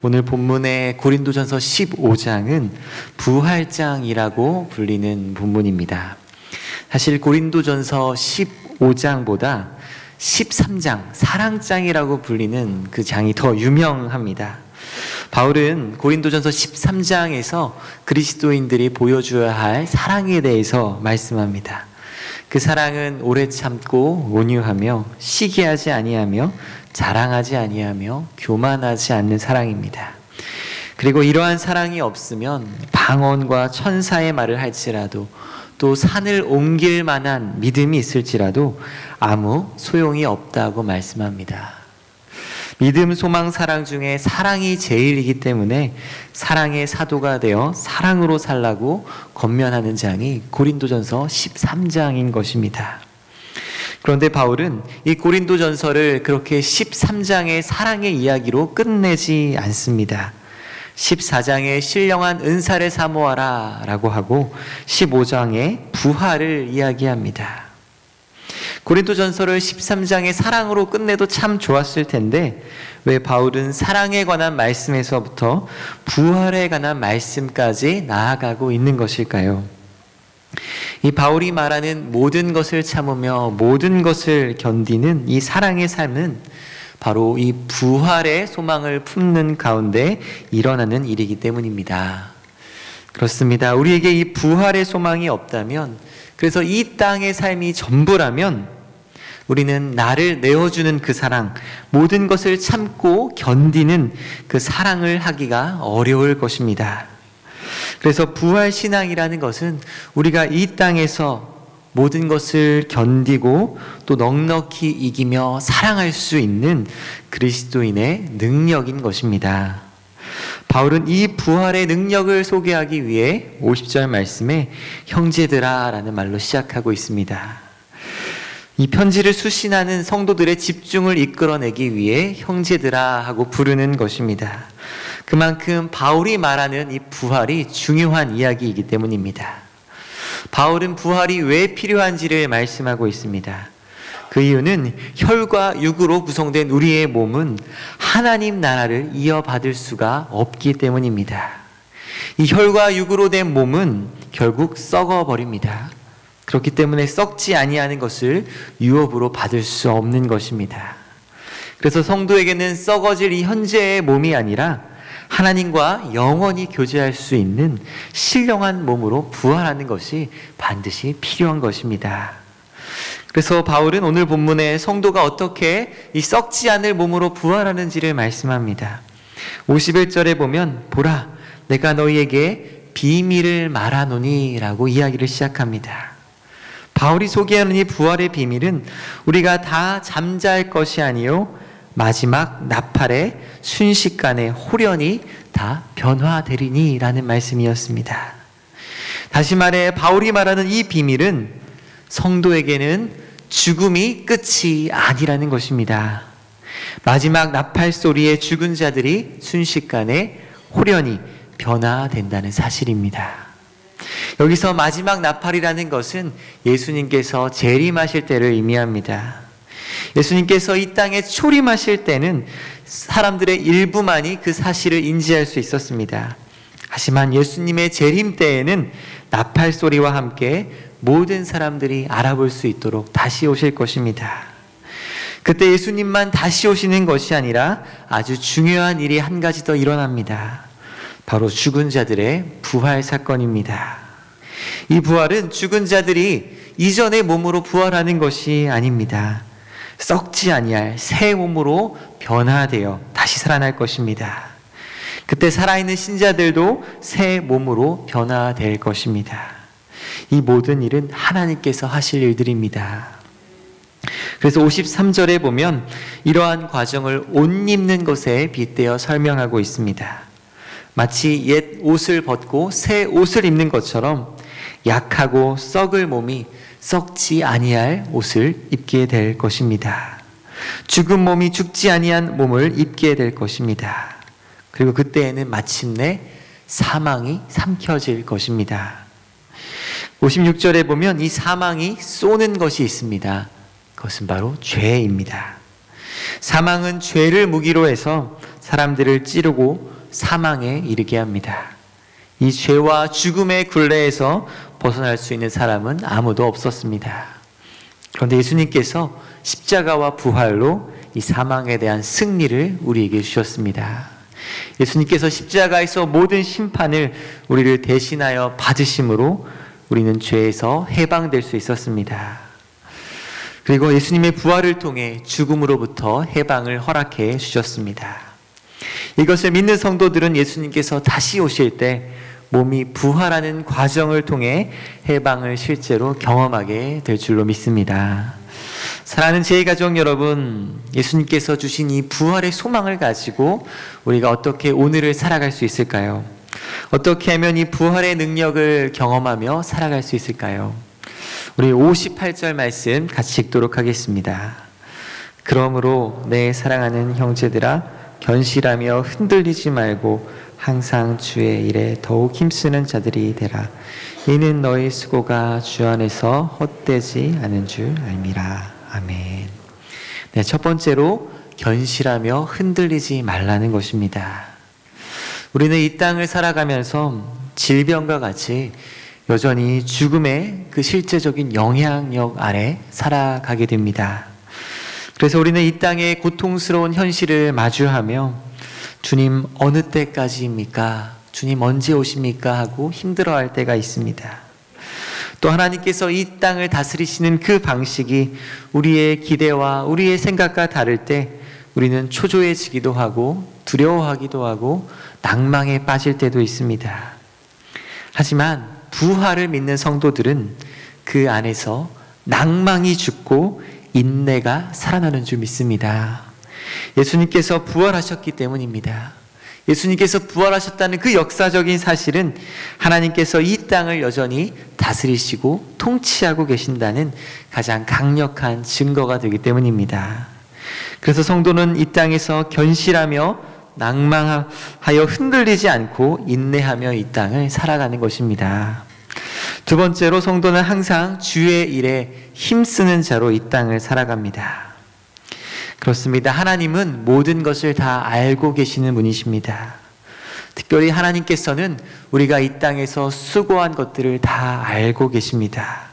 오늘 본문의 고린도전서 15장은 부활장이라고 불리는 본문입니다. 사실 고린도전서 15장보다 13장, 사랑장이라고 불리는 그 장이 더 유명합니다. 바울은 고린도전서 13장에서 그리스도인들이 보여줘야 할 사랑에 대해서 말씀합니다. 그 사랑은 오래 참고 온유하며 시기하지 아니하며 자랑하지 아니하며 교만하지 않는 사랑입니다. 그리고 이러한 사랑이 없으면 방언과 천사의 말을 할지라도 또 산을 옮길 만한 믿음이 있을지라도 아무 소용이 없다고 말씀합니다. 믿음, 소망, 사랑 중에 사랑이 제일이기 때문에 사랑의 사도가 되어 사랑으로 살라고 권면하는 장이 고린도전서 13장인 것입니다. 그런데 바울은 이 고린도전서를 그렇게 13장의 사랑의 이야기로 끝내지 않습니다. 14장에 신령한 은사를 사모하라 라고 하고 15장에 부활을 이야기합니다. 고린도전서를 13장의 사랑으로 끝내도 참 좋았을 텐데 왜 바울은 사랑에 관한 말씀에서부터 부활에 관한 말씀까지 나아가고 있는 것일까요? 이 바울이 말하는 모든 것을 참으며 모든 것을 견디는 이 사랑의 삶은 바로 이 부활의 소망을 품는 가운데 일어나는 일이기 때문입니다. 그렇습니다. 우리에게 이 부활의 소망이 없다면, 그래서 이 땅의 삶이 전부라면 우리는 나를 내어주는 그 사랑, 모든 것을 참고 견디는 그 사랑을 하기가 어려울 것입니다. 그래서 부활신앙이라는 것은 우리가 이 땅에서 모든 것을 견디고 또 넉넉히 이기며 사랑할 수 있는 그리스도인의 능력인 것입니다. 바울은 이 부활의 능력을 소개하기 위해 50절 말씀에 형제들아 라는 말로 시작하고 있습니다. 이 편지를 수신하는 성도들의 집중을 이끌어내기 위해 형제들아 하고 부르는 것입니다. 그만큼 바울이 말하는 이 부활이 중요한 이야기이기 때문입니다. 바울은 부활이 왜 필요한지를 말씀하고 있습니다. 그 이유는 혈과 육으로 구성된 우리의 몸은 하나님 나라를 이어받을 수가 없기 때문입니다. 이 혈과 육으로 된 몸은 결국 썩어버립니다. 그렇기 때문에 썩지 아니하는 것을 유업으로 받을 수 없는 것입니다. 그래서 성도에게는 썩어질 이 현재의 몸이 아니라 하나님과 영원히 교제할 수 있는 신령한 몸으로 부활하는 것이 반드시 필요한 것입니다. 그래서 바울은 오늘 본문에 성도가 어떻게 이 썩지 않을 몸으로 부활하는지를 말씀합니다. 51절에 보면 보라 내가 너희에게 비밀을 말하노니 라고 이야기를 시작합니다. 바울이 소개하는 이 부활의 비밀은 우리가 다 잠잘 것이 아니요 마지막 나팔에 순식간에 홀연히 다 변화되리니 라는 말씀이었습니다. 다시 말해 바울이 말하는 이 비밀은 성도에게는 죽음이 끝이 아니라는 것입니다. 마지막 나팔 소리에 죽은 자들이 순식간에 홀연히 변화된다는 사실입니다. 여기서 마지막 나팔이라는 것은 예수님께서 재림하실 때를 의미합니다. 예수님께서 이 땅에 초림하실 때는 사람들의 일부만이 그 사실을 인지할 수 있었습니다. 하지만 예수님의 재림 때에는 나팔 소리와 함께 모든 사람들이 알아볼 수 있도록 다시 오실 것입니다. 그때 예수님만 다시 오시는 것이 아니라 아주 중요한 일이 한 가지 더 일어납니다. 바로 죽은 자들의 부활 사건입니다. 이 부활은 죽은 자들이 이전의 몸으로 부활하는 것이 아닙니다. 썩지 아니할 새 몸으로 변화되어 다시 살아날 것입니다. 그때 살아있는 신자들도 새 몸으로 변화될 것입니다. 이 모든 일은 하나님께서 하실 일들입니다. 그래서 53절에 보면 이러한 과정을 옷 입는 것에 빗대어 설명하고 있습니다. 마치 옛 옷을 벗고 새 옷을 입는 것처럼 약하고 썩을 몸이 썩지 아니할 옷을 입게 될 것입니다. 죽은 몸이 죽지 아니한 몸을 입게 될 것입니다. 그리고 그때에는 마침내 사망이 삼켜질 것입니다. 56절에 보면 이 사망이 쏘는 것이 있습니다. 그것은 바로 죄입니다. 사망은 죄를 무기로 해서 사람들을 찌르고 사망에 이르게 합니다. 이 죄와 죽음의 굴레에서 벗어날 수 있는 사람은 아무도 없었습니다. 그런데 예수님께서 십자가와 부활로 이 사망에 대한 승리를 우리에게 주셨습니다. 예수님께서 십자가에서 모든 심판을 우리를 대신하여 받으심으로 우리는 죄에서 해방될 수 있었습니다. 그리고 예수님의 부활을 통해 죽음으로부터 해방을 허락해 주셨습니다. 이것을 믿는 성도들은 예수님께서 다시 오실 때 몸이 부활하는 과정을 통해 해방을 실제로 경험하게 될 줄로 믿습니다. 사랑하는 제2가족 여러분, 예수님께서 주신 이 부활의 소망을 가지고 우리가 어떻게 오늘을 살아갈 수 있을까요? 어떻게 하면 이 부활의 능력을 경험하며 살아갈 수 있을까요? 우리 58절 말씀 같이 읽도록 하겠습니다. 그러므로 내 사랑하는 형제들아, 견실하며 흔들리지 말고 항상 주의 일에 더욱 힘쓰는 자들이 되라. 이는 너희 수고가 주 안에서 헛되지 않은 줄 알미라. 아멘. 네, 첫 번째로 견실하며 흔들리지 말라는 것입니다. 우리는 이 땅을 살아가면서 질병과 같이 여전히 죽음의 그 실제적인 영향력 아래 살아가게 됩니다. 그래서 우리는 이 땅의 고통스러운 현실을 마주하며 주님 어느 때까지입니까? 주님 언제 오십니까? 하고 힘들어할 때가 있습니다. 또 하나님께서 이 땅을 다스리시는 그 방식이 우리의 기대와 우리의 생각과 다를 때 우리는 초조해지기도 하고 두려워하기도 하고 낭망에 빠질 때도 있습니다. 하지만 부활을 믿는 성도들은 그 안에서 낭망이 죽고 인내가 살아나는 줄 믿습니다. 예수님께서 부활하셨기 때문입니다. 예수님께서 부활하셨다는 그 역사적인 사실은 하나님께서 이 땅을 여전히 다스리시고 통치하고 계신다는 가장 강력한 증거가 되기 때문입니다. 그래서 성도는 이 땅에서 견실하며 낭망하여 흔들리지 않고 인내하며 이 땅을 살아가는 것입니다. 두 번째로 성도는 항상 주의 일에 힘쓰는 자로 이 땅을 살아갑니다. 그렇습니다. 하나님은 모든 것을 다 알고 계시는 분이십니다. 특별히 하나님께서는 우리가 이 땅에서 수고한 것들을 다 알고 계십니다.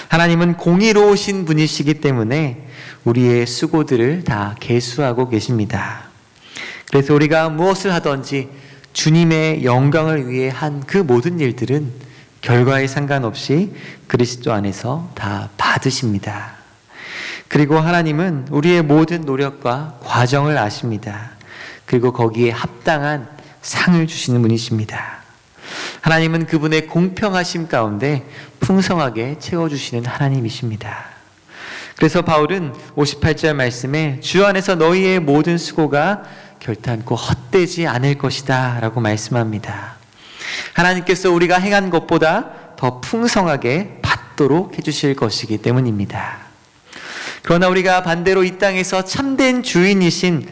하나님은 공의로우신 분이시기 때문에 우리의 수고들을 다 계수하고 계십니다. 그래서 우리가 무엇을 하든지 주님의 영광을 위해 한 그 모든 일들은 결과에 상관없이 그리스도 안에서 다 받으십니다. 그리고 하나님은 우리의 모든 노력과 과정을 아십니다. 그리고 거기에 합당한 상을 주시는 분이십니다. 하나님은 그분의 공평하심 가운데 풍성하게 채워주시는 하나님이십니다. 그래서 바울은 58절 말씀에 주 안에서 너희의 모든 수고가 결탄코 헛되지 않을 것이다 라고 말씀합니다. 하나님께서 우리가 행한 것보다 더 풍성하게 받도록 해주실 것이기 때문입니다. 그러나 우리가 반대로 이 땅에서 참된 주인이신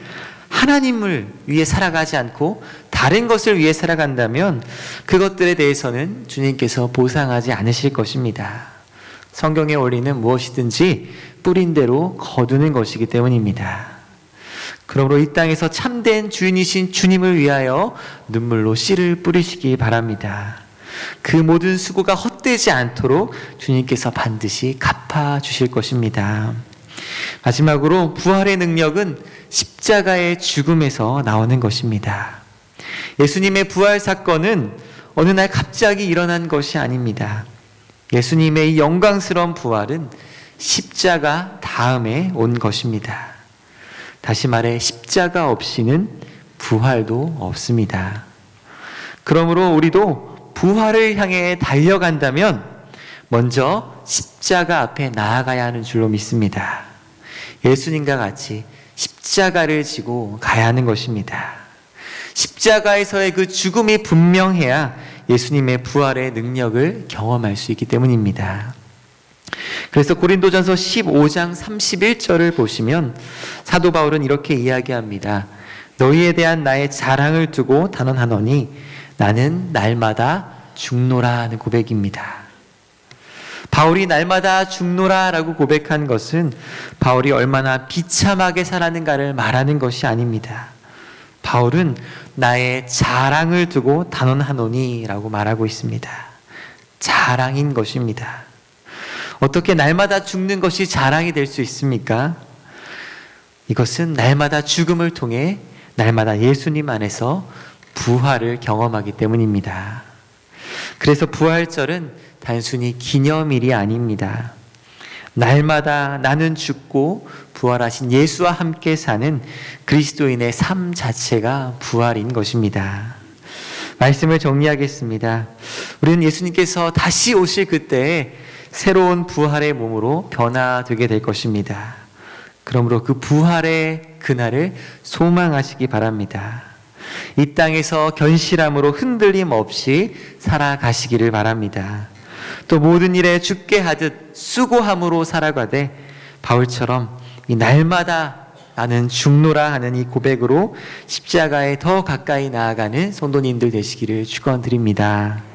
하나님을 위해 살아가지 않고 다른 것을 위해 살아간다면 그것들에 대해서는 주님께서 보상하지 않으실 것입니다. 성경의 원리는 무엇이든지 뿌린 대로 거두는 것이기 때문입니다. 그러므로 이 땅에서 참된 주인이신 주님을 위하여 눈물로 씨를 뿌리시기 바랍니다. 그 모든 수고가 헛되지 않도록 주님께서 반드시 갚아주실 것입니다. 마지막으로 부활의 능력은 십자가의 죽음에서 나오는 것입니다. 예수님의 부활 사건은 어느 날 갑자기 일어난 것이 아닙니다. 예수님의 이 영광스러운 부활은 십자가 다음에 온 것입니다. 다시 말해 십자가 없이는 부활도 없습니다. 그러므로 우리도 부활을 향해 달려간다면 먼저 십자가 앞에 나아가야 하는 줄로 믿습니다. 예수님과 같이 십자가를 지고 가야 하는 것입니다. 십자가에서의 그 죽음이 분명해야 예수님의 부활의 능력을 경험할 수 있기 때문입니다. 그래서 고린도전서 15장 31절을 보시면 사도 바울은 이렇게 이야기합니다. 너희에 대한 나의 자랑을 두고 단언하노니 나는 날마다 죽노라 하는 고백입니다. 바울이 날마다 죽노라 라고 고백한 것은 바울이 얼마나 비참하게 살았는가를 말하는 것이 아닙니다. 바울은 나의 자랑을 두고 단언하노니라고 말하고 있습니다. 자랑인 것입니다. 어떻게 날마다 죽는 것이 자랑이 될 수 있습니까? 이것은 날마다 죽음을 통해 날마다 예수님 안에서 부활을 경험하기 때문입니다. 그래서 부활절은 단순히 기념일이 아닙니다. 날마다 나는 죽고 부활하신 예수와 함께 사는 그리스도인의 삶 자체가 부활인 것입니다. 말씀을 정리하겠습니다. 우리는 예수님께서 다시 오실 그때에 새로운 부활의 몸으로 변화되게 될 것입니다. 그러므로 그 부활의 그날을 소망하시기 바랍니다. 이 땅에서 견실함으로 흔들림 없이 살아가시기를 바랍니다. 또 모든 일에 죽게 하듯 수고함으로 살아가되 바울처럼 이 날마다 나는 죽노라 하는 이 고백으로 십자가에 더 가까이 나아가는 성도님들 되시기를 축원드립니다.